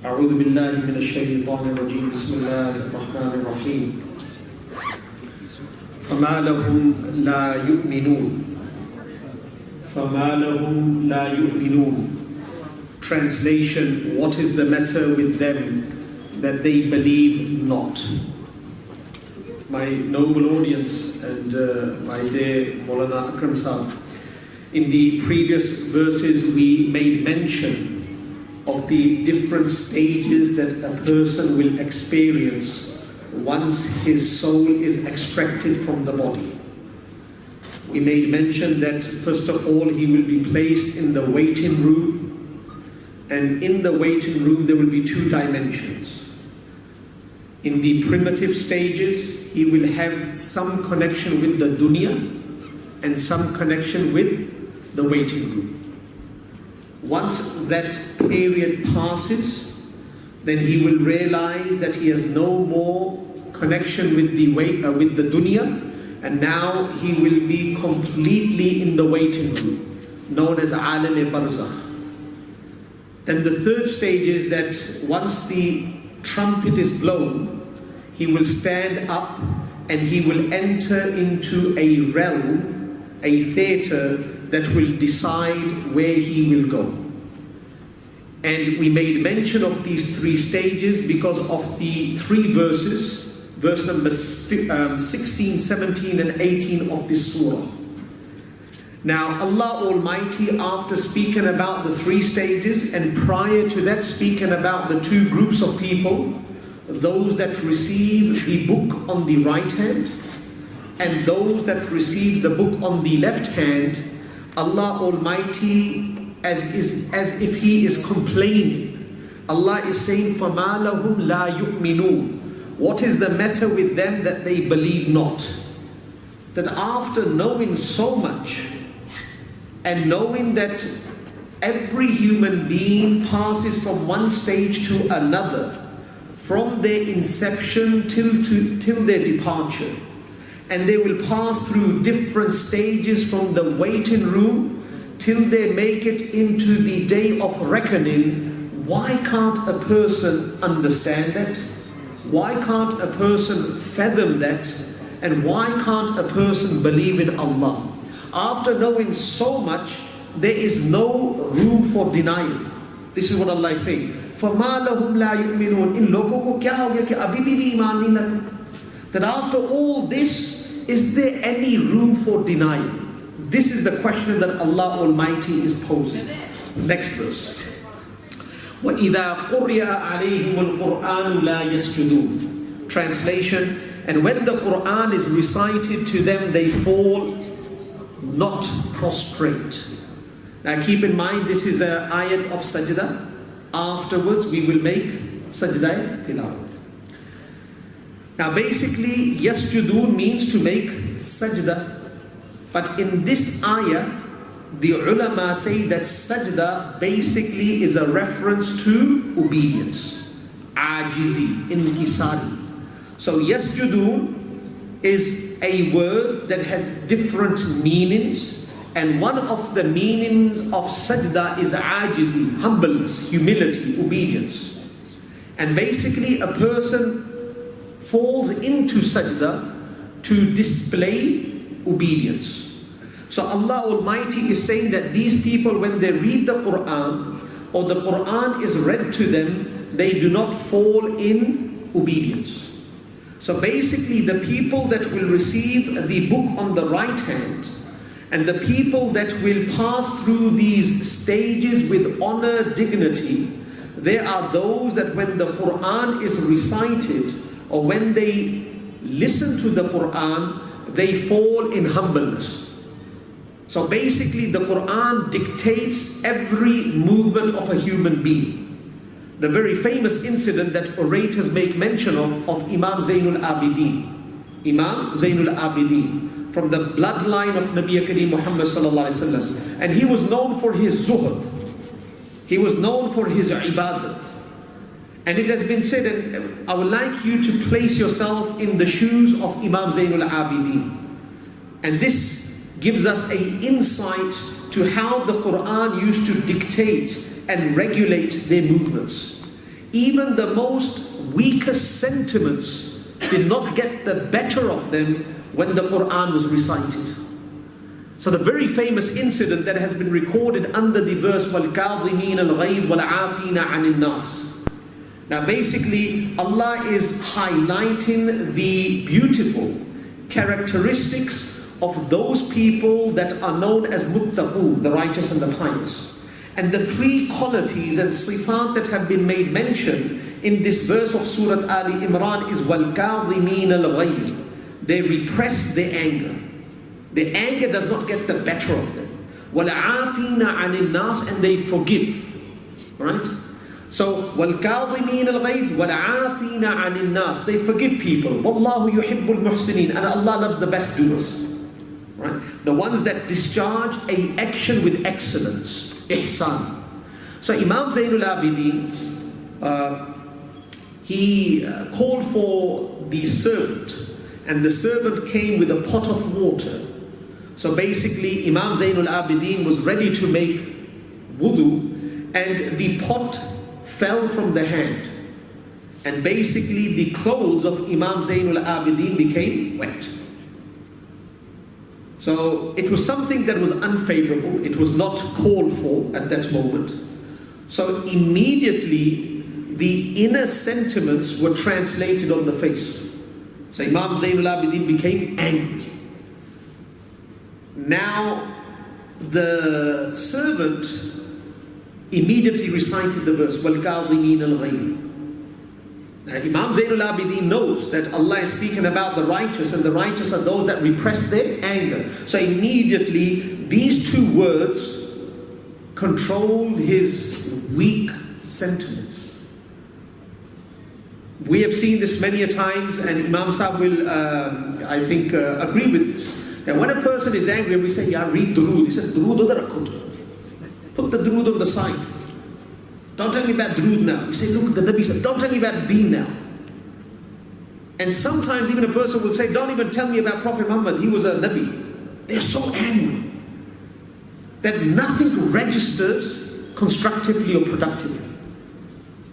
أعوذ بالله من الشيطان الرجيم بسم الله الرحمن الرحيم فما لهم لا يؤمنون فما لهم لا يؤمنون. Translation: what is the matter with them that they believe not? My noble audience and my dear Maulana Akram Sahib, in the previous verses we made mention of the different stages that a person will experience once his soul is extracted from the body. We made mention that first of all he will be placed in the waiting room, and in the waiting room there will be two dimensions. In the primitive stages he will have some connection with the dunya and some connection with the waiting room. Once that period passes, then he will realize that he has no more connection with the dunya, and now he will be completely in the waiting room, known as Alam-e-Barzakh. Then the third stage is that once the trumpet is blown, he will stand up and he will enter into a realm, a theatre that will decide where he will go. And we made mention of these three stages because of the three verses, verse number 16, 17 and 18 of this surah. Now Allah Almighty, after speaking about the three stages and prior to that speaking about the two groups of people, those that receive the book on the right hand and those that receive the book on the left hand, Allah Almighty, as if He is complaining, Allah is saying, فَمَا لَهُمْ لَا يُؤْمِنُونَ. What is the matter with them that they believe not? That after knowing so much and knowing that every human being passes from one stage to another, from their inception till their departure, and they will pass through different stages from the waiting room till they make it into the day of reckoning, why can't a person understand that? Why can't a person fathom that? And why can't a person believe in Allah? After knowing so much, there is no room for denial. This is what Allah is saying. فَمَا لَهُمْ لَا يُؤْمِنُونَ. In लोगों को क्या हो गया कि अभी भी ईमान नहीं लाते? That after all this, is there any room for denial? This is the question that Allah Almighty is posing. Next verse. وَإِذَا قُرِّئَ عَلَيْهِمُ الْقُرْآنُ لَا يَسْجُدُونَ. Translation: and when the Quran is recited to them, they fall not prostrate. Now keep in mind, this is an ayat of sajda. Afterwards we will make sajda tilawat. Now basically, yasjudun means to make sajda. But in this ayah, the ulama say that sajda basically is a reference to obedience. Ajizi, inkisari. So yasjudun is a word that has different meanings, and one of the meanings of sajda is ajizi, humbleness, humility, obedience. And basically a person falls into sajda to display obedience. So Allah Almighty is saying that these people, when they read the Quran or the Quran is read to them, they do not fall in obedience. So basically the people that will receive the book on the right hand and the people that will pass through these stages with honor, dignity, there are those that when the Quran is recited or when they listen to the Quran, they fall in humbleness. So basically the Quran dictates every movement of a human being. The very famous incident that orators make mention of Imam Zainul Abidin. Imam Zainul Abidin, from the bloodline of Nabi Kareem Muhammad sallallahu alaihi wasallam. And he was known for his zuhd. He was known for his ibadat. And it has been said, and I would like you to place yourself in the shoes of Imam Zainul Abidin. And this gives us an insight to how the Quran used to dictate and regulate their movements. even the most weakest sentiments did not get the better of them when the Quran was recited. So the very famous incident that has been recorded under the verse وَالْكَاظِمِينَ الْغَيْظَ وَالْعَافِينَ عَنِ النَّاسِ. Now basically Allah is highlighting the beautiful characteristics of those people that are known as muttaqun, the righteous and the pious. And the three qualities and sifat that have been made mention in this verse of Surah Ali Imran is وَالْكَاظِمِينَ الْغَيْظَ. They repress their anger. The anger does not get the better of them. وَالْعَافِينَ عَنِ النَّاسِ, and they forgive. Right? So, وَالْكَاظِمِينَ الْغَيْظَ وَالْعَافِينَ عَنِ النَّاسِ. They forgive people. وَاللَّهُ يُحِبُّ الْمُحْسِنِينَ. And Allah loves the best doers. Right? The ones that discharge an action with excellence. Ihsan. So Imam Zainul Abidin, he called for the servant, and the servant came with a pot of water. So basically Imam Zainul Abidin was ready to make wudu, and the pot fell from the hand, and basically the clothes of Imam Zainul Abidin became wet. So it was something that was unfavorable. It was not called for at that moment. So immediately the inner sentiments were translated on the face. So Imam Zainul Abidin became angry. Now the servant immediately recited the verse وَالْكَاظِمِينَ الْغَيْظَ. Now Imam Zainul Abidin knows that Allah is speaking about the righteous, and the righteous are those that repress their anger. So immediately these two words controlled his weak sentiments. We have seen this many a times, and Imam Sahib will, I think, agree with this. And when a person is angry, we say, "Ya, read durood." He said, "Durood udhar rakho." Put the durood on the side. Don't tell me about durood now. You say, "Look, the Nabi said, don't tell me about deen now." And sometimes even a person will say, "Don't even tell me about Prophet Muhammad, he was a Nabi." They're so angry that nothing registers constructively or productively.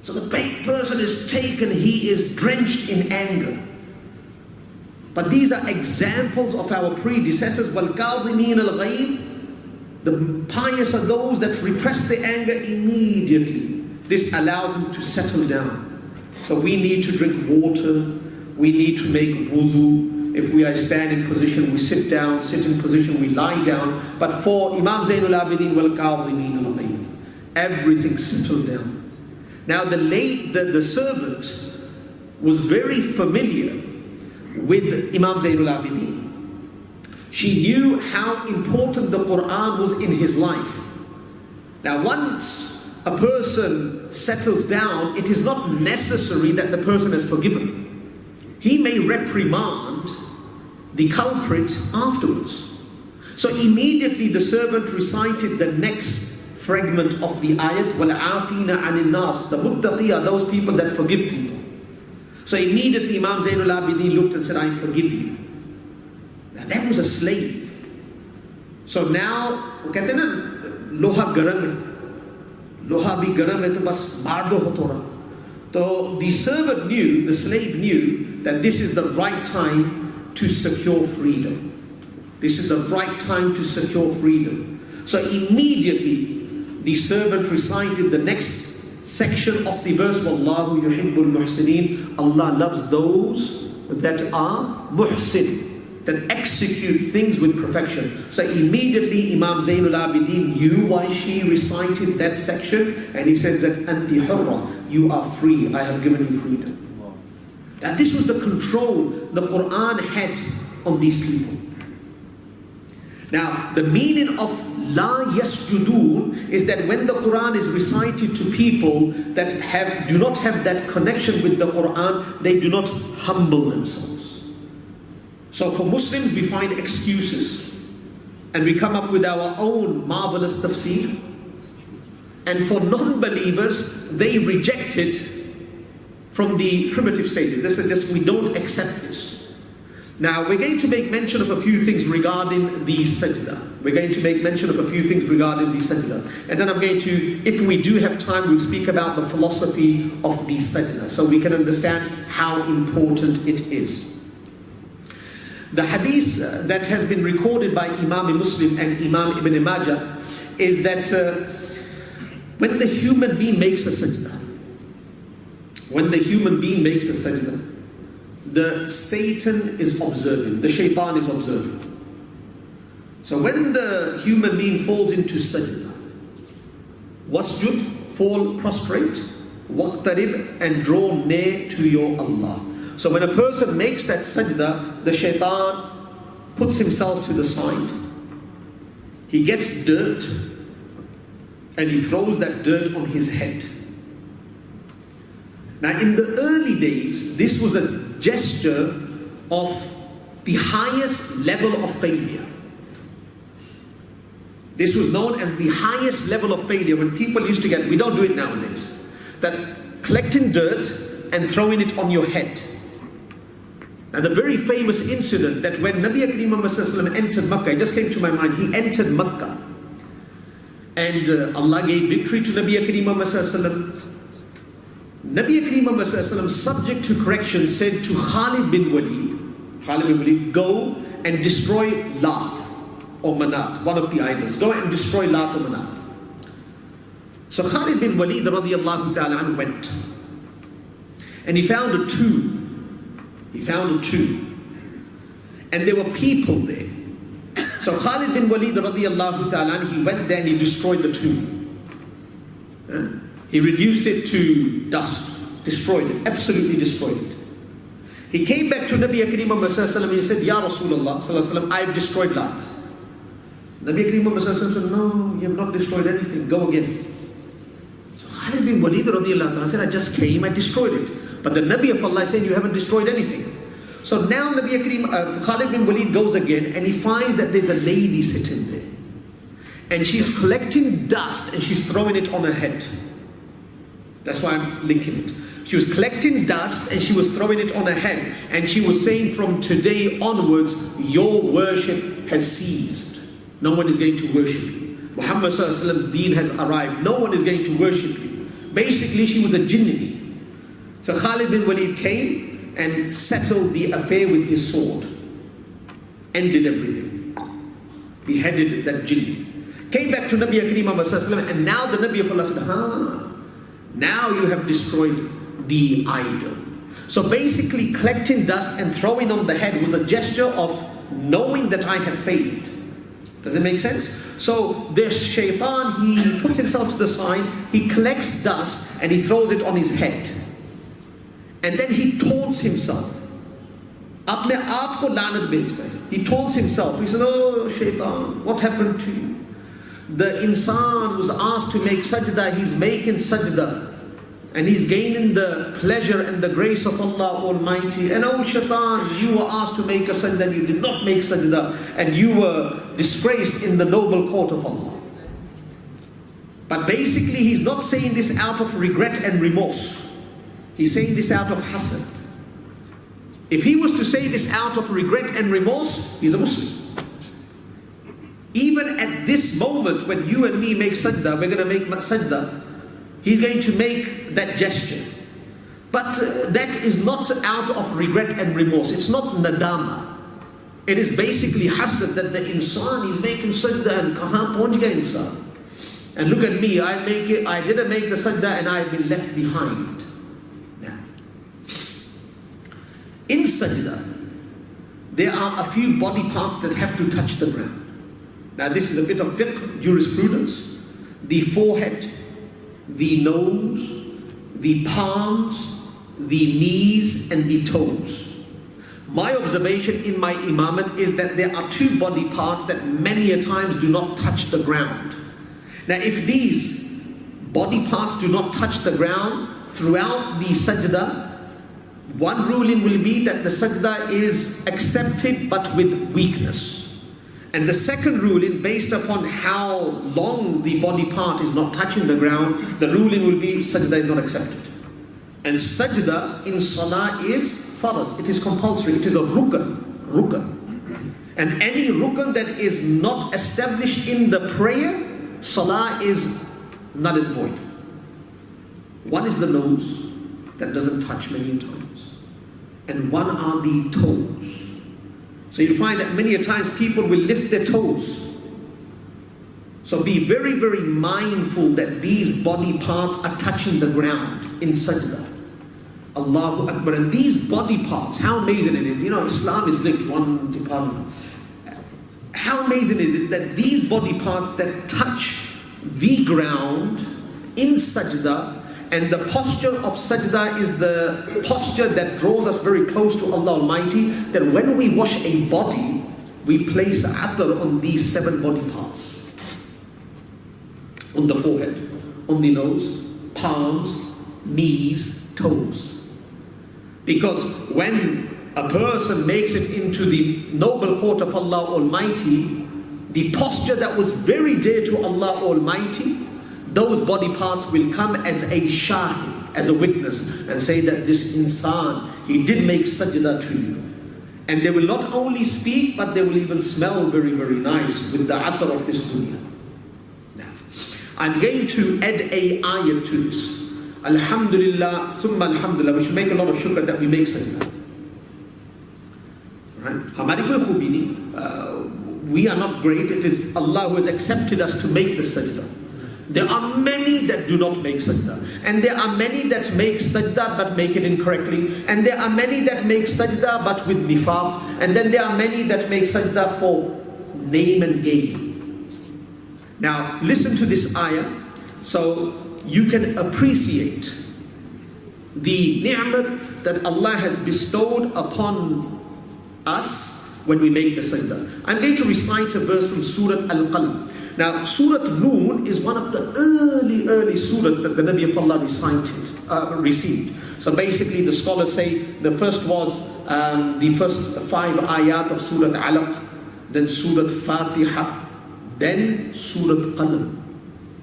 So the person is taken, he is drenched in anger. But these are examples of our predecessors. وَالْكَاظِمِينَ الْغَيْظَ. The pious are those that repress their anger immediately. This allows them to settle down. So we need to drink water. We need to make wudu. If we are standing position, we sit down. Sit in position, we lie down. But for Imam Zainul Abidin, وَالْكَاظِمِينَ الْغَيْظَ, everything settled down. Now the servant was very familiar with Imam Zainul Abidin. She knew how important the Quran was in his life. Now once a person settles down, it is not necessary that the person is forgiven. He may reprimand the culprit afterwards. So immediately the servant recited the next fragment of the ayat, وَالْعَافِينَ عَنِ النَّاسِ. The muttaqi are those people that forgive people. So immediately Imam Zainul Abidin looked and said, "I forgive you." Now that was a slave. So now, कहते ना लोहा गरम है, लोहा भी गरम है तो बस मार दो हथौड़ा. So the servant knew, the slave knew that this is the right time to secure freedom. This is the right time to secure freedom. So immediately the servant recited the next section of the verse, وَاللَّهُ يُحِبُّ الْمُحْسِنِينَ. Allah loves those that are muhsin, that execute things with perfection. So immediately Imam Zainul Abidin knew why she recited that section, and he says that Anti Hurra, you are free, I have given you freedom. Now this was the control the Quran had on these people. Now the meaning of La yasjudun is that when the Quran is recited to people that do not have that connection with the Quran, they do not humble themselves. So for Muslims we find excuses, and we come up with our own marvelous tafseer. And for non-believers, they reject it from the primitive stages. They say, "This, we don't accept this." Now we're going to make mention of a few things regarding the sajda. We're going to make mention of a few things regarding the sajda. And then I'm going to, if we do have time, we'll speak about the philosophy of the sajda, so we can understand how important it is. The hadith that has been recorded by Imam Muslim and Imam Ibn Majah is that when the human being makes a sajda, the Satan is observing, the shaitan is observing. So when the human being falls into sajda, wasjud, fall prostrate, waqtarib, and draw near to your Allah. So when a person makes that sajda, the shaitan puts himself to the side. He gets dirt and he throws that dirt on his head. Now in the early days, this was a gesture of the highest level of failure. This was known as the highest level of failure when people used to get, we don't do it nowadays, that collecting dirt and throwing it on your head. Now the very famous incident that when Nabi Kareem Muhammad entered Makkah, it just came to my mind, he entered Makkah and Allah gave victory to Nabi Kareem Muhammad. Nabi Kareem Muhammad, subject to correction, said to Khalid bin Walid, go and destroy Lat or Manat, one of the idols. Go and destroy Lat or Manat. So Khalid bin Walid radiallahu ta'ala went and he found a tomb. And there were people there. So Khalid bin Walid radiallahu ta'ala, he went there and he destroyed the tomb. He reduced it to dust, destroyed it, absolutely destroyed it. He came back to Nabi Kareem Muhammad and he said, Ya Rasulullah, I've destroyed Lat. Nabi Kareem Muhammad said, no, you have not destroyed anything, go again. So Khalid bin Walid radiallahu ta'ala said, I just came, I destroyed it. But the Nabi of Allah said, you haven't destroyed anything. So now Nabi Kareem, Khalid bin Walid goes again and he finds that there's a lady sitting there. And she's collecting dust and she's throwing it on her head. That's why I'm linking it. She was collecting dust and she was throwing it on her head. And she was saying, from today onwards, your worship has ceased. No one is going to worship you. Muhammad sallallahu alaihi wasallam's deen has arrived. No one is going to worship you. Basically, she was a jinni. So Khalid bin Walid came and settled the affair with his sword. Ended everything. Beheaded that jinni. Came back to Nabi Kareem Muhammad sallallahu alaihi wasallam, and now the Nabi of Allah said, now you have destroyed the idol. So basically collecting dust and throwing on the head was a gesture of knowing that I have failed. Does it make sense? So the shaitan, he puts himself to the side, he collects dust and he throws it on his head. And then he taunts himself. Apne aap ko laanat bhejta hai. He taunts himself. He says, oh shaitan, what happened to you? The insan was asked to make sajda, he's making sajda. And he's gaining the pleasure and the grace of Allah Almighty. And oh shaitan, you were asked to make a sajda, you did not make sajda. And you were disgraced in the noble court of Allah. But basically he's not saying this out of regret and remorse. He's saying this out of hasad. If he was to say this out of regret and remorse, he's a Muslim. Even at this moment when you and me make sajda, we're going to make sajda, he's going to make that gesture. But that is not out of regret and remorse. It's not nadama. It is basically hasad that the insan is making sajda and kahan pahunch gaya insan. And look at me, I didn't make the sajda and I've been left behind. Now, in sajda, there are a few body parts that have to touch the ground. Now this is a bit of fiqh, jurisprudence. The forehead, the nose, the palms, the knees and the toes. My observation in my imamat is that there are two body parts that many a times do not touch the ground. Now if these body parts do not touch the ground throughout the sajda, one ruling will be that the sajda is accepted but with weakness. And the second ruling, based upon how long the body part is not touching the ground, the ruling will be sajda is not accepted. And sajda in salah is farz, it is compulsory, it is a rukn. And any rukn that is not established in the prayer, salah is null and void. One is the nose that doesn't touch many times, and one are the toes. So you find that many a times people will lift their toes. So be very, very mindful that these body parts are touching the ground in sajda. Allahu Akbar. And these body parts, how amazing it is. You know, Islam is like one department. How amazing is it that these body parts that touch the ground in sajda, and the posture of sajda is the posture that draws us very close to Allah Almighty, that when we wash a body, we place atar on these 7 body parts. On the forehead, on the nose, palms, knees, toes. Because when a person makes it into the noble court of Allah Almighty, the posture that was very dear to Allah Almighty, those body parts will come as a shahid, as a witness, and say that this insan, he did make sajda to you. And they will not only speak, but they will even smell very, very nice with the atar of this dunya. I'm going to add a ayat to this. Alhamdulillah, summa alhamdulillah. We should make a lot of shukr that we make sajda. Right? Hamari koi khubi nahi. We are not great. It is Allah who has accepted us to make the sajda. There are many that do not make sajda. And there are many that make sajda but make it incorrectly. And there are many that make sajda but with nifaq. And then there are many that make sajda for name and gain. Now, listen to this ayah so you can appreciate the ni'mat that Allah has bestowed upon us when we make the sajda. I'm going to recite a verse from Surah Al-Qalam. Now, Surah Noon is one of the early surahs that the Nabi of Allah received. So basically, the scholars say the first was the first 5 ayat of Surah Alaq, then Surah Fatiha, then Surah Qalam.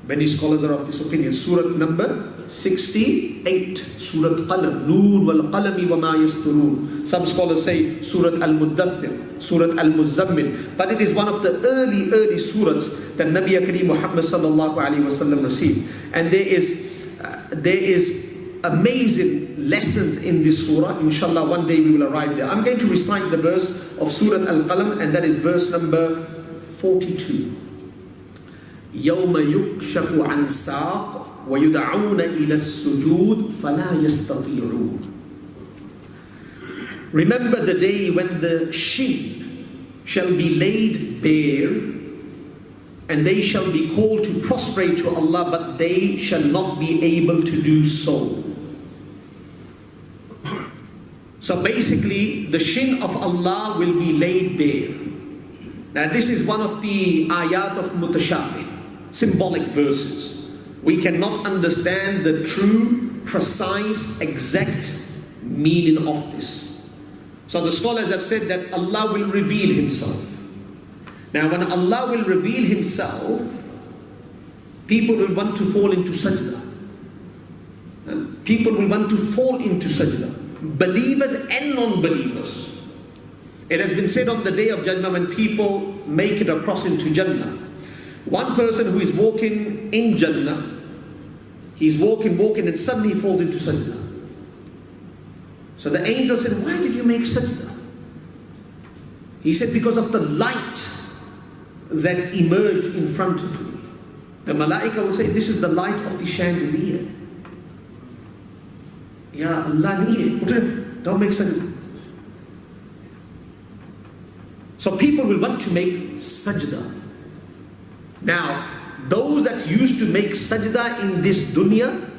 Many scholars are of this opinion. Surah number 68, Surah Qalam. Noon wal qalami wa ma yasturun. Some scholars say Surah Al-Muddathir, Surah Al-Muzammil. But it is one of the early surahs that Nabi Kareem Muhammad sallallahu alaihi wasallam received. And there is amazing lessons in this surah. Inshallah, one day we will arrive there. I'm going to recite the verse of Surah Al-Qalam, and that is verse number 42. يوم يكشف عن ساق ويدعون إلى السجود فلا يستطيعون. Remember the day when the shin shall be laid bare, and they shall be called to prostrate to Allah, but they shall not be able to do so. So basically, the shin of Allah will be laid bare. Now this is one of the ayat of mutashabih, symbolic verses. We cannot understand the true, precise, exact meaning of this. So the scholars have said that Allah will reveal Himself. Now when Allah will reveal Himself, people will want to fall into sajda. People will want to fall into sajda. Believers and non-believers. It has been said on the day of Jannah, when people make it across into Jannah, one person who is walking in Jannah, he's walking, and suddenly he falls into sajda. So the angel said, why did you make sajda? He said, because of the light that emerged in front of me. The malaika will say, this is the light of the chandelier. Ya Allah, don't make sajda. So people will want to make sajda. Now, those that used to make sajda in this dunya,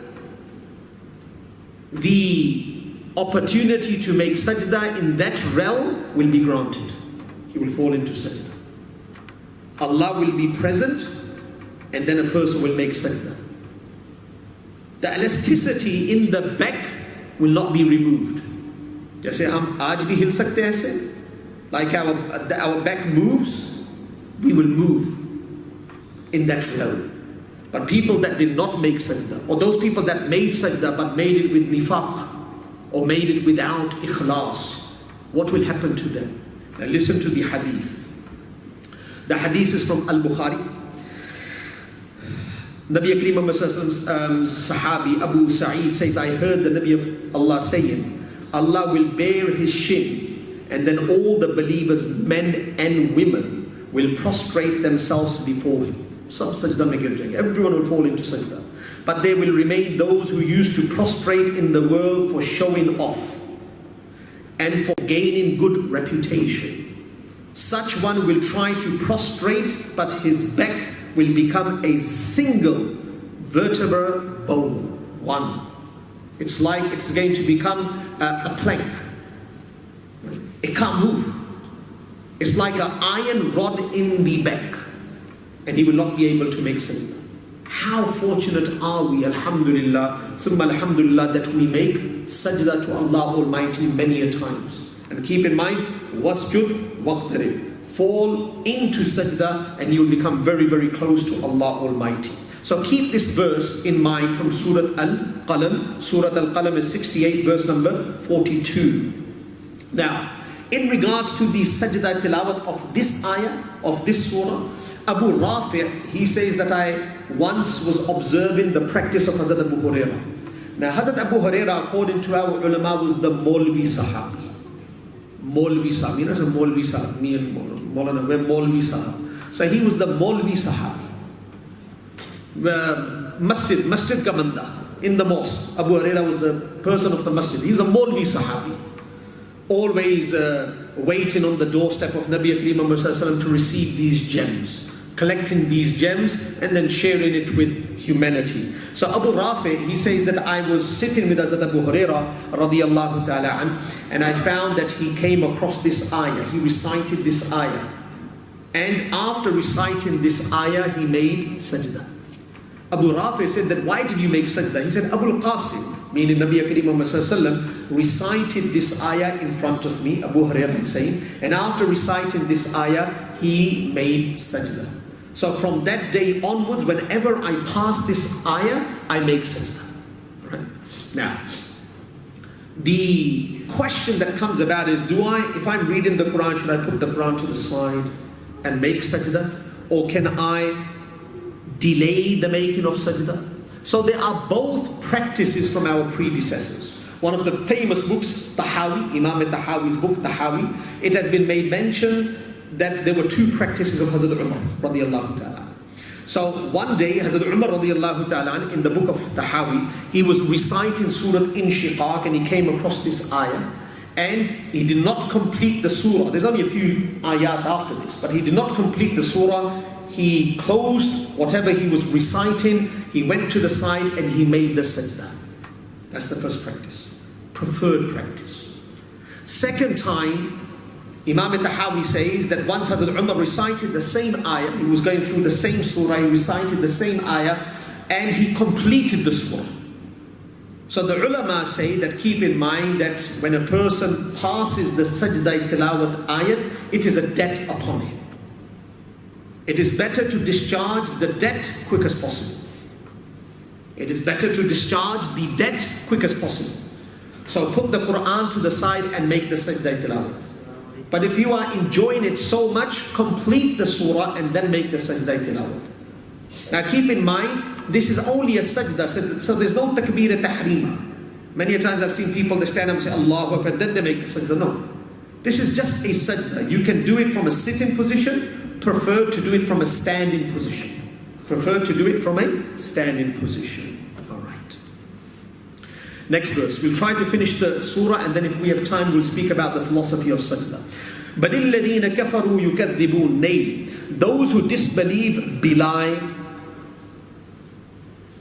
the opportunity to make sajda in that realm will be granted. He will fall into sajda. Allah will be present, and then a person will make sajda. The elasticity in the back will not be removed. जैसे हम आज भी हिल सकते हैं ऐसे, like our back moves, we will move in that realm. But people that did not make sajda, or those people that made sajda but made it with nifaq, or made it without ikhlas, what will happen to them? Now listen to the hadith. The hadith is from Al-Bukhari. Nabi Kareem Muhammad's Sahabi Abu Sa'id says, I heard the Nabi of Allah saying, Allah will bear his shin, and then all the believers, men and women, will prostrate themselves before him. Sab sajda mein gir jayenge. Everyone will fall into sajda. But there will remain those who used to prostrate in the world for showing off and for gaining good reputation. Such one will try to prostrate, but his back will become a single vertebra bone. One. It's like it's going to become a plank. It can't move. It's like an iron rod in the back, and he will not be able to make sajda. How fortunate are we, alhamdulillah, summa alhamdulillah, that we make sajda to Allah Almighty many a times. And keep in mind, wasjud waqtarib. Fall into sajda and you will become very, very close to Allah Almighty. So keep this verse in mind from Surah Al-Qalam. Surah Al-Qalam is 68, verse number 42. Now, in regards to the sajda tilawat of this ayah, of this surah, Abu Rafi', he says that I once was observing the practice of Hazrat Abu Hurairah. Now, Hazrat Abu Hurairah, according to our ulama, was the Maulvi Sahabi. Maulvi Sahab, you know, so Maulvi Sahab, me and Maulana, we're Maulvi Sahab. So he was the Maulvi Sahab. Masjid Kamanda, in the mosque. Abu Hurairah was the person of the masjid. He was a Maulvi Sahabi. Always waiting on the doorstep of Nabi Kareem Muhammad to receive these gems. Collecting these gems and then sharing it with humanity. So Abu Rafi, he says that I was sitting with Hazrat Abu Hurairah radiyallahu ta'ala an, and I found that he came across this ayah. He recited this ayah. And after reciting this ayah, he made sajda. Abu Rafi said that, why did you make sajda? He said, Abu al-Qasim, meaning Nabi Kareem Muhammad recited this ayah in front of me, Abu Hurairah is saying, and after reciting this ayah, he made sajda. So from that day onwards, whenever I pass this ayah, I make sajda. Right? Now, the question that comes about is, if I'm reading the Quran, should I put the Quran to the side and make sajda? Or can I delay the making of sajda? So there are both practices from our predecessors. One of the famous books, Tahawi, Imam al-Tahawi's book, Tahawi, it has been made mention that there were two practices of Hazrat Umar radiyallahu ta'ala. So one day, Hazrat Umar radiyallahu ta'ala, in the book of Tahawi, he was reciting Surah Al-Inshiqaq and he came across this ayah. And he did not complete the surah. There's only a few ayat after this, but he did not complete the surah. He closed whatever he was reciting, he went to the side and he made the sajda. That's the first practice, preferred practice. Second time, Imam al-Tahawi says that once Hazrat Umar recited the same ayah, he was going through the same surah, he recited the same ayah, and he completed the surah. So the ulama say that keep in mind that when a person passes the sajda tilawat ayat, it is a debt upon him. It is better to discharge the debt quick as possible. It is better to discharge the debt quick as possible. So put the Quran to the side and make the sajda tilawat. But if you are enjoying it so much, complete the surah and then make the sajda tilawat. Now keep in mind, this is only a sajda, so there's no takbir tahrima. Many times I've seen people, they stand up and say Allahu Akbar, then they make the sajda. No. This is just a sajda. You can do it from a sitting position, prefer to do it from a standing position. Prefer to do it from a standing position. Alright. Next verse. We'll try to finish the surah and then if we have time we'll speak about the philosophy of sajda. بَلِ الَّذِينَ كَفَرُوا يُكَذِّبُونَ. Nay, those who disbelieve belie.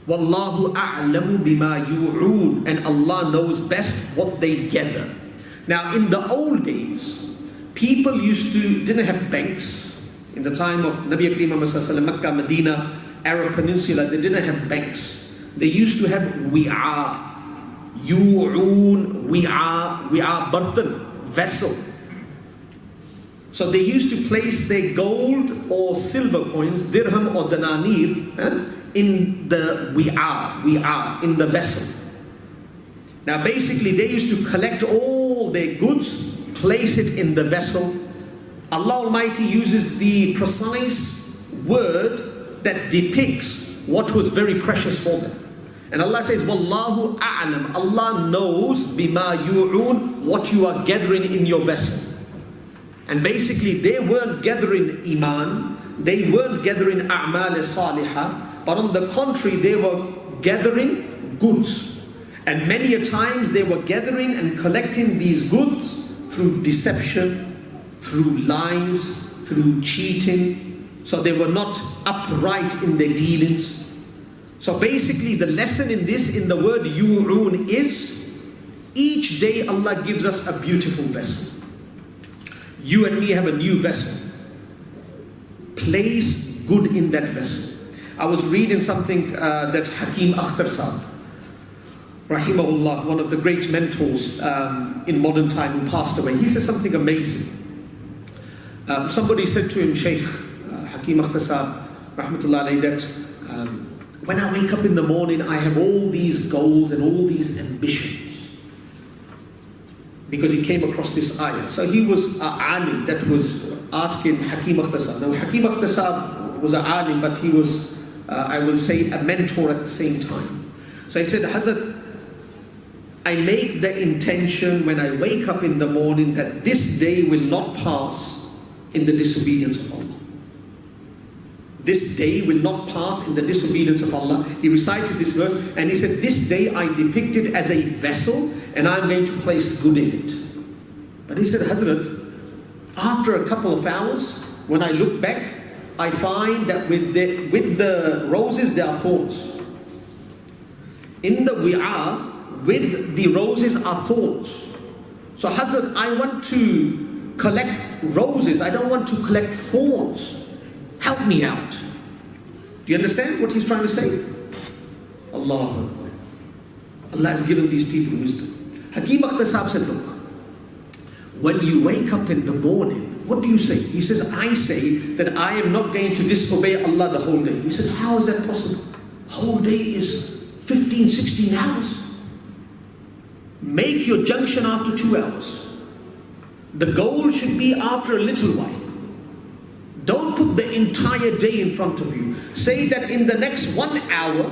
وَاللَّهُ أَعْلَمُ بِمَا يُوعُونَ. And Allah knows best what they gather. Now in the old days, people didn't have banks. In the time of Nabi Kareem Muhammad, Makkah, Medina, Arab Peninsula, they didn't have banks. They used to have wi'a. Yu'oon, wi'a, bartan, vessel. So they used to place their gold or silver coins, dirham or dananir, in the wi'a, in the vessel. Now basically they used to collect all their goods, place it in the vessel, Allah Almighty uses the precise word that depicts what was very precious for them. And Allah says, Wallahu a'lam, Allah knows bima yu'un, what you are gathering in your vessel. And basically they weren't gathering iman, they weren't gathering a'mal salihah, but on the contrary they were gathering goods. And many a times they were gathering and collecting these goods through deception, through lies, through cheating. So they were not upright in their dealings. So basically the lesson in this, in the word yu'un, is each day Allah gives us a beautiful vessel. You and me have a new vessel. Place good in that vessel. I was reading something that Hakim Akhtar Sahib, rahimahullah, one of the great mentors in modern time, who passed away. He said something amazing. Somebody said to him, Shaykh Hakim Akhtar Sahib, rahmatullah alayhi, that when I wake up in the morning, I have all these goals and all these ambitions. Because he came across this ayah. So he was an alim that was asking Hakim Akhtar Sahib. Now Hakim Akhtar Sahib was an alim, but he was, I will say, a mentor at the same time. So he said, Hazrat, I make the intention when I wake up in the morning that this day will not pass in the disobedience of Allah. This day will not pass in the disobedience of Allah. He recited this verse and he said, this day I depict it as a vessel and I'm going to place good in it. But he said, Hazrat, after a couple of hours, when I look back, I find that with the roses there are thorns. In the wi'a, with the roses are thorns. So Hazrat, I want to collect roses, I don't want to collect thorns. Help me out. Do you understand what he's trying to say? Allah has given these people wisdom. Hakim Akhtar Sahib said, look, when you wake up in the morning, what do you say? He says, I say that I am not going to disobey Allah the whole day. He said, how is that possible? Whole day is 15, 16 hours. Make your junction after 2 hours. The goal should be after a little while. Don't put the entire day in front of you. Say that in the next 1 hour,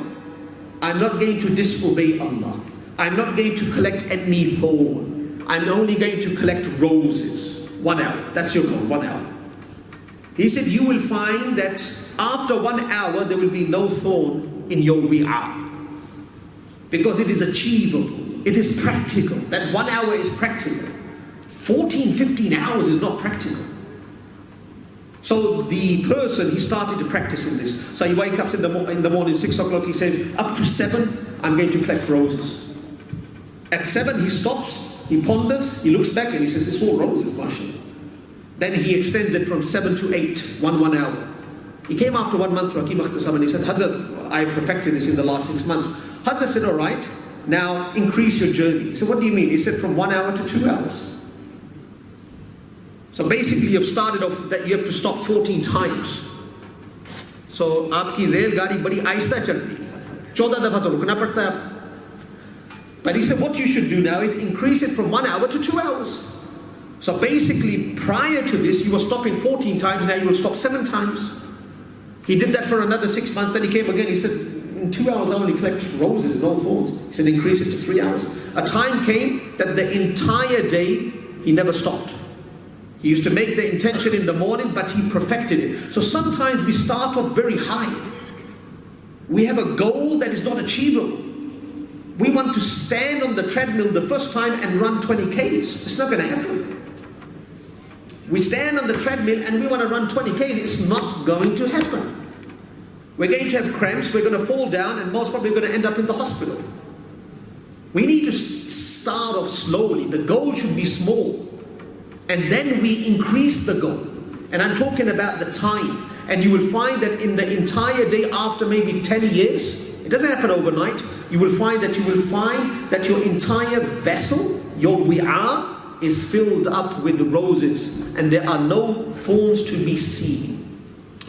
I'm not going to disobey Allah. I'm not going to collect any thorn. I'm only going to collect roses. 1 hour. That's your goal, 1 hour. He said, you will find that after 1 hour, there will be no thorn in your wi'a. Because it is achievable. It is practical. That 1 hour is practical. 14, 15 hours is not practical. So the person, he started to practice in this. So he wakes up in the morning, 6 o'clock, he says, up to 7, I'm going to collect roses. At 7, he stops, he ponders, he looks back and he says, it's all roses, mashallah. Then he extends it from 7 to 8, 1 hour. He came after 1 month to Hakim Akhtar Sahib and he said, Hazrat, I perfected this in the last 6 months. Hazrat said, all right, now increase your journey. He said, what do you mean? He said, from 1 hour to 2 hours. So basically you've started off that you have to stop 14 times. So aapki rail gaadi badi aista chalti hai. 14 dafa to rukna padta hai. But he said what you should do now is increase it from 1 hour to 2 hours. So basically prior to this you were stopping 14 times, now you will stop 7 times. He did that for another 6 months, then he came again, he said, in 2 hours I only collect roses, no thorns. He said increase it to 3 hours. A time came that the entire day he never stopped. He used to make the intention in the morning, but he perfected it. So sometimes we start off very high. We have a goal that is not achievable. We want to stand on the treadmill the first time and run 20 Ks. It's not going to happen. We stand on the treadmill and we want to run 20 Ks. It's not going to happen. We're going to have cramps, we're going to fall down, and most probably going to end up in the hospital. We need to start off slowly. The goal should be small. And then we increase the goal. And I'm talking about the time. And you will find that in the entire day after maybe 10 years, it doesn't happen overnight, you will find that your entire vessel, your wi'a, is filled up with roses. And there are no thorns to be seen.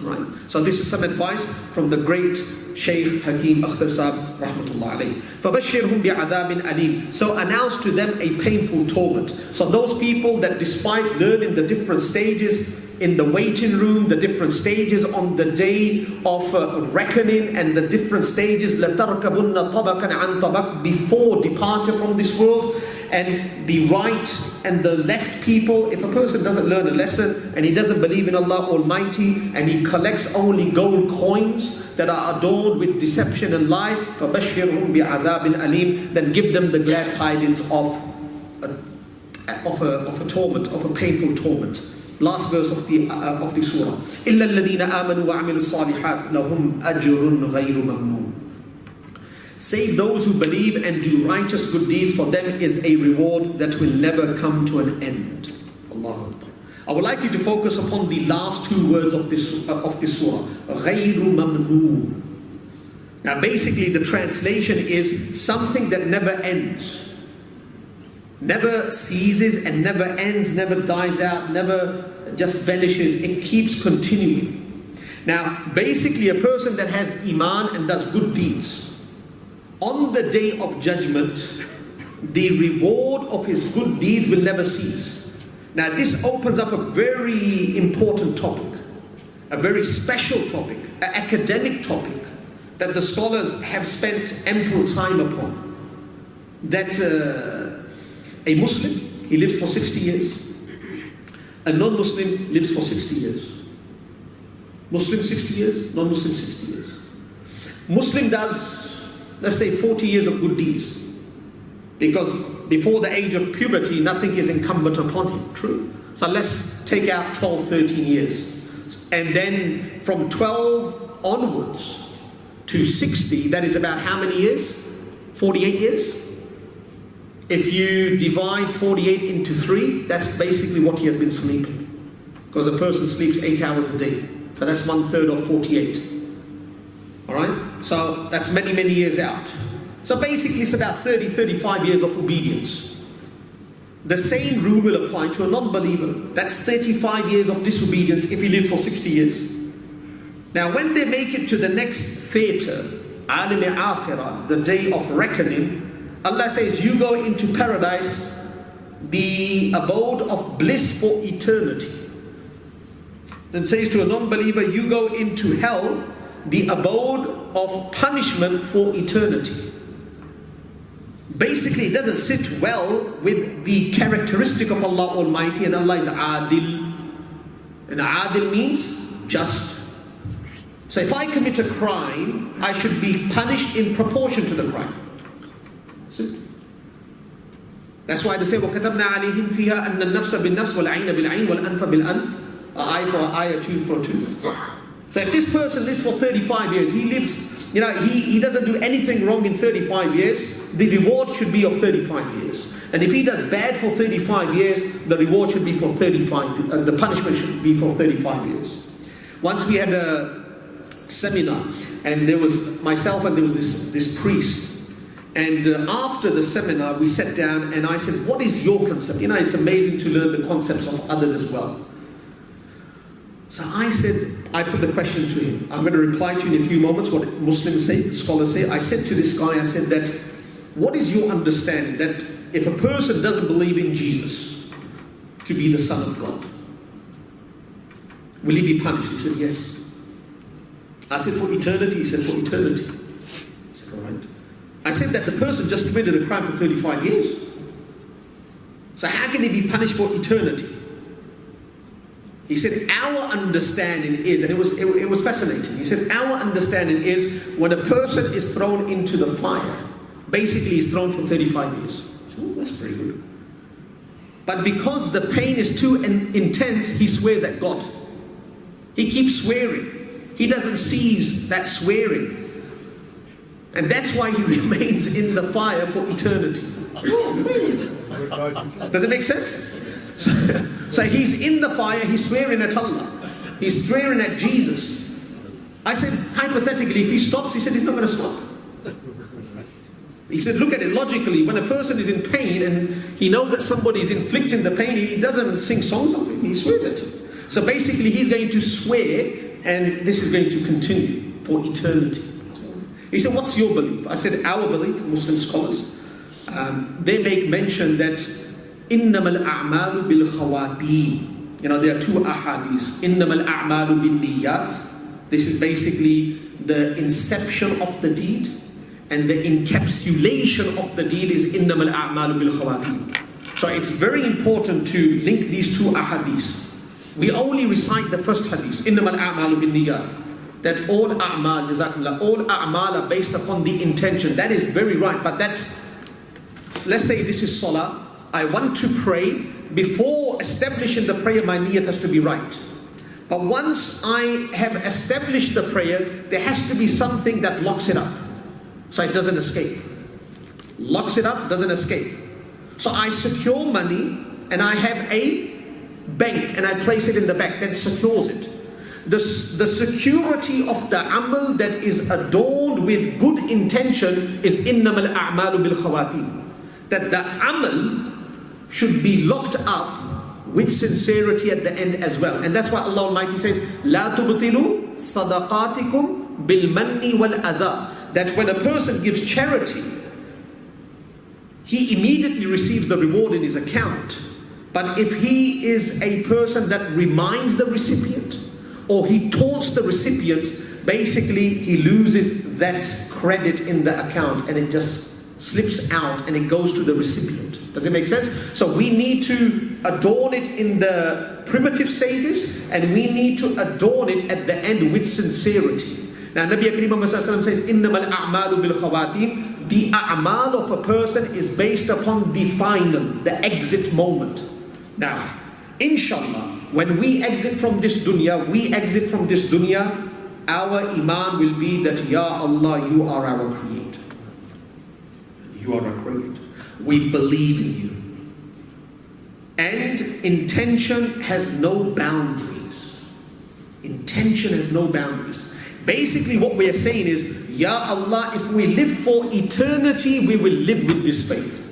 Right? So this is some advice from the great Shaykh Hakim Akhtar Sahib rahmatullah alayhi. فَبَشِّرْهُمْ بِعَذَابٍ أَلِيمٍ. So announce to them a painful torment. So those people that despite learning the different stages in the waiting room, the different stages on the day of reckoning, and the different stages لَتَرْكَبُنَّ طَبَقًا عَنْ طَبَقٍ, before departure from this world, and the right and the left people. If a person doesn't learn a lesson and he doesn't believe in Allah Almighty and he collects only gold coins that are adorned with deception and lie, فَبَشِّرْهُمْ بِعَذَابٍ أَلِيمٍ, then give them the glad tidings of a torment, of a painful torment. Last verse of the surah. إِلَّا الَّذِينَ آمَنُوا وَعَمِلُوا الصَّالِحَاتِ لَهُمْ أَجْرٌ غَيْرُ مَمْنُونٍ. Save those who believe and do righteous good deeds, for them is a reward that will never come to an end. Allah. I would like you to focus upon the last two words of this surah. غَيْرُ مَمْنُونٍ. Now basically the translation is something that never ends. Never ceases and never ends, never dies out, never just vanishes. It keeps continuing. Now, basically a person that has iman and does good deeds, on the day of judgment, the reward of his good deeds will never cease. Now, this opens up a very important topic, a very special topic, an academic topic that the scholars have spent ample time upon. That a Muslim, he lives for 60 years. A non-Muslim lives for 60 years. Muslim 60 years, non-Muslim 60 years. Muslim does, let's say, 40 years of good deeds. Because before the age of puberty, nothing is incumbent upon him. True. So let's take out 12, 13 years. And then from 12 onwards to 60, that is about how many years? 48 years? If you divide 48 into 3, that's basically what he has been sleeping. Because a person sleeps 8 hours a day. So that's 1/3 of 48. Alright? So that's many, many years out. So basically it's about 30, 35 years of obedience. The same rule will apply to a non-believer. That's 35 years of disobedience if he lives for 60 years. Now when they make it to the next theatre, Alim Akhirah, the day of reckoning, Allah says, you go into paradise, the abode of bliss for eternity. Then says to a non-believer, you go into hell, the abode of punishment for eternity. Basically, it doesn't sit well with the characteristic of Allah Almighty, and Allah is Adil. And Adil means just. So if I commit a crime, I should be punished in proportion to the crime. That's why they say وَكَتَبْنَا عَلَيْهِمْ فِيهَا أَنَّ النَّفْسَ بِالنَّفْسِ وَالْعَيْنَ بِالْعَيْنِ وَالْأَنْفَ بِالْأَنْفِ, an eye for an eye, a tooth for a tooth. So if this person lives for 35 years, he lives, he doesn't do anything wrong in 35 years, the reward should be of 35 years. And if he does bad for 35 years, the reward should be for 35, the punishment should be for 35 years. Once we had a seminar, and there was myself and there was this priest. And after the seminar, we sat down and I said, what is your concept? It's amazing to learn the concepts of others as well. So I said, I put the question to him. I'm going to reply to you in a few moments what Muslims say, scholars say. I said to this guy, I said that, what is your understanding that if a person doesn't believe in Jesus to be the Son of God, will he be punished? He said, yes. I said, for eternity? He said, for eternity. I said, all right. I said that the person just committed a crime for 35 years. So how can he be punished for eternity? He said, our understanding is, and it was fascinating. He said, our understanding is when a person is thrown into the fire, basically he's thrown for 35 years. So, that's pretty good. But because the pain is too intense, he swears at God. He keeps swearing. He doesn't cease that swearing. And that's why he remains in the fire for eternity. Does it make sense? So he's in the fire, he's swearing at Allah. He's swearing at Jesus. I said, hypothetically, if he stops, he said he's not going to stop. He said, look at it logically. When a person is in pain and he knows that somebody is inflicting the pain, he doesn't sing songs of it. He swears at it. So basically, he's going to swear and this is going to continue for eternity. He said, what's your belief? I said, our belief, Muslim scholars, they make mention that إِنَّمَا الْأَعْمَالُ بِالْخَوَاتِيمِ. There are two ahadith. إِنَّمَا الْأَعْمَالُ بِالنِّيَّاتِ. This is basically the inception of the deed, and the encapsulation of the deed is إِنَّمَا الْأَعْمَالُ بِالْخَوَاتِيمِ. So it's very important to link these two ahadith. We only recite the first hadith, إِنَّمَا الْأَعْمَالُ بِالنِّيَّاتِ. That all a'mal, jazakumullah, all a'mal are based upon the intention. That is very right, but that's, let's say this is salah. I want to pray. Before establishing the prayer, my niyyat has to be right. But once I have established the prayer, there has to be something that locks it up, so it doesn't escape. Locks it up, doesn't escape. So I secure money, and I have a bank, and I place it in the bank, that secures it. The security of the amal that is adorned with good intention is إِنَّمَا الْأَعْمَالُ بِالْخَوَاتِيمِ. That the amal should be locked up with sincerity at the end as well. And that's why Allah Almighty says, لَا تُبْطِلُوا صَدَقَاتِكُمْ بِالْمَنِّ وَالْأَذَى. That when a person gives charity, he immediately receives the reward in his account. But if he is a person that reminds the recipient, or he taunts the recipient, basically he loses that credit in the account, and it just slips out and it goes to the recipient. Does it make sense? So we need to adorn it in the primitive stages, and we need to adorn it at the end with sincerity. Now Nabi Kareem Muhammad says, إِنَّمَا الْأَعْمَالُ بِالْخَوَاتِيمِ. The a'mal of a person is based upon the final, the exit moment. Now, inshallah, when we exit from this dunya, our iman will be that, Ya Allah, you are our creator. You are our creator. We believe in you. And intention has no boundaries. Intention has no boundaries. Basically what we are saying is, Ya Allah, if we live for eternity, we will live with this faith.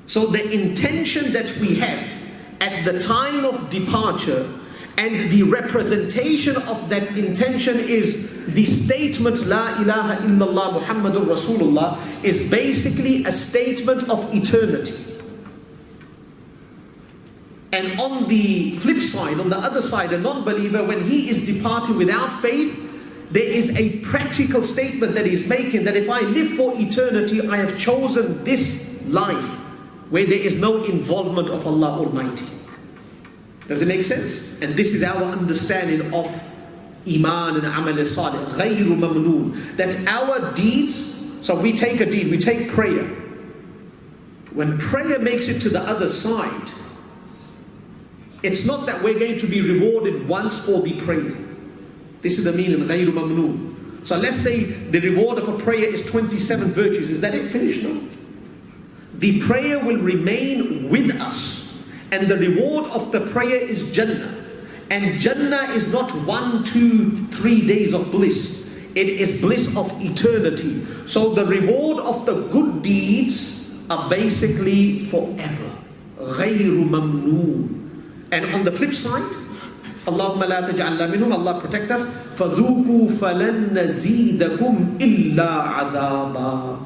So the intention that we have at the time of departure, and the representation of that intention is the statement La ilaha illallah Muhammadur Rasulullah, is basically a statement of eternity. And on the flip side, on the other side, a non-believer, when he is departing without faith, there is a practical statement that he's making, that if I live for eternity, I have chosen this life where there is no involvement of Allah Almighty. Does it make sense? And this is our understanding of Iman and Amal Salih, غَيْرُ مَمْنُونَ. That our deeds, so we take a deed, we take prayer. When prayer makes it to the other side, it's not that we're going to be rewarded once for the prayer. This is the meaning, غَيْرُ مَمْنُونَ. So let's say the reward of a prayer is 27 virtues. Is that it? Finished? No. The prayer will remain with us. And the reward of the prayer is Jannah. And Jannah is not 1, 2, 3 days of bliss. It is bliss of eternity. So the reward of the good deeds are basically forever. غَيْرُ مَمْنُونَ. And on the flip side, Allahumma la taj'alna minhum, Allah protect us. فَذُوقُوا فَلَن نَزِيدَكُمْ إِلَّا عَذَابًا.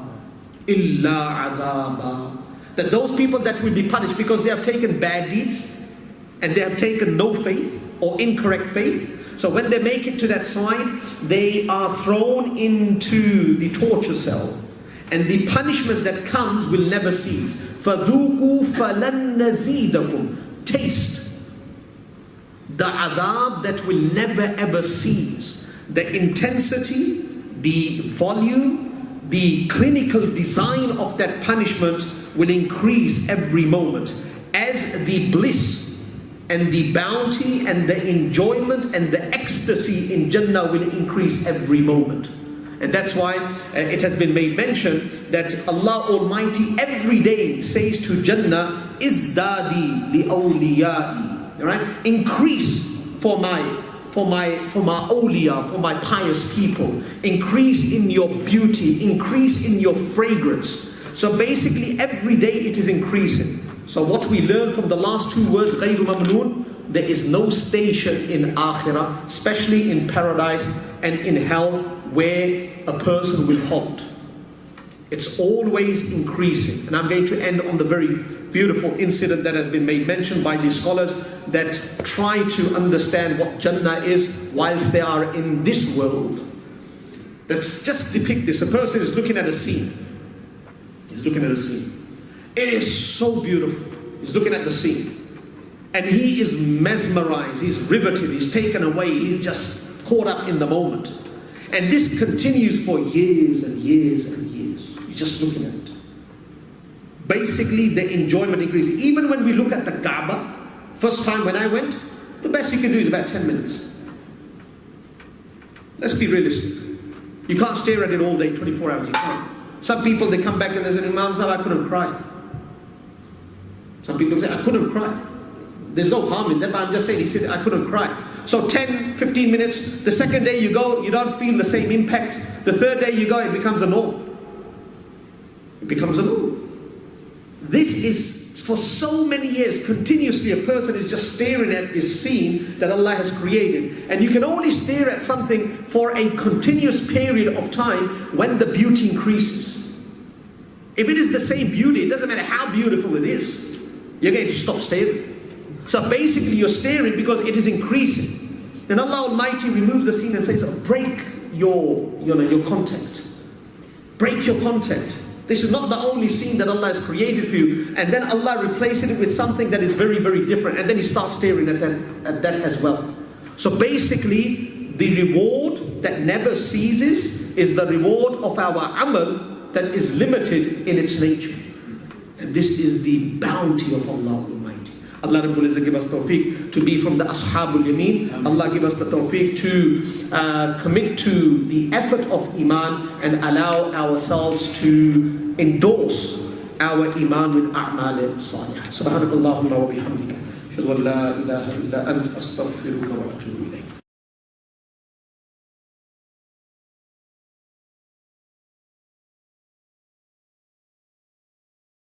إِلَّا عَذَابًا. That those people that will be punished because they have taken bad deeds and they have taken no faith or incorrect faith. So when they make it to that side, they are thrown into the torture cell. And the punishment that comes will never cease. فَذُوقُوا فَلَن نَزِيدَكُمْ. Taste the adab that will never ever cease. The intensity, the volume, the clinical design of that punishment will increase every moment as the bliss and the bounty and the enjoyment and the ecstasy in Jannah will increase every moment. And that's why it has been made mention that Allah Almighty every day says to Jannah, Izdadi li awliyai, right? Increase for my awliya, for my pious people. Increase in your beauty, increase in your fragrance. So basically every day it is increasing. So what we learn from the last two words, غَيْرُ مَمْنُونَ, there is no station in Akhirah, especially in paradise and in hell, where a person will halt. It's always increasing. And I'm going to end on the very beautiful incident that has been made mention by these scholars that try to understand what Jannah is whilst they are in this world. Let's just depict this. A person is looking at a scene. He's looking at a scene. It is so beautiful. He's looking at the scene. And he is mesmerized. He's riveted. He's taken away. He's just caught up in the moment. And this continues for years and years and years. You're just looking at it. Basically, the enjoyment increases. Even when we look at the Kaaba, first time when I went, the best you can do is about 10 minutes. Let's be realistic. You can't stare at it all day, 24 hours. You can't. Some people, they come back and they say, Imam Sahib, I couldn't cry. Some people say, I couldn't cry. There's no harm in that, but I'm just saying, he said, I couldn't cry. So 10, 15 minutes, the second day you go, you don't feel the same impact. The third day you go, it becomes a norm. It becomes a norm. This is, for so many years, continuously a person is just staring at this scene that Allah has created. And you can only stare at something for a continuous period of time when the beauty increases. If it is the same beauty, it doesn't matter how beautiful it is, you're going to stop staring. So basically you're staring because it is increasing. And Allah Almighty removes the scene and says, break your contact. Break your contact. This is not the only scene that Allah has created for you. And then Allah replaces it with something that is very, very different. And then He starts staring at that as well. So basically, the reward that never ceases is the reward of our amal that is limited in its nature. And this is the bounty of Allah Almighty. Allah Rabbul Izzah give us tawfiq to be from the Ashabul Yameen. Allah give us the tawfiq to commit to the effort of Iman and allow ourselves to endorse our Iman with A'mal Salihah. Subhanakallahumma wa bihamdika. Ashhadu an la ilaha illa anta astaghfiruka wa atubu ilayk.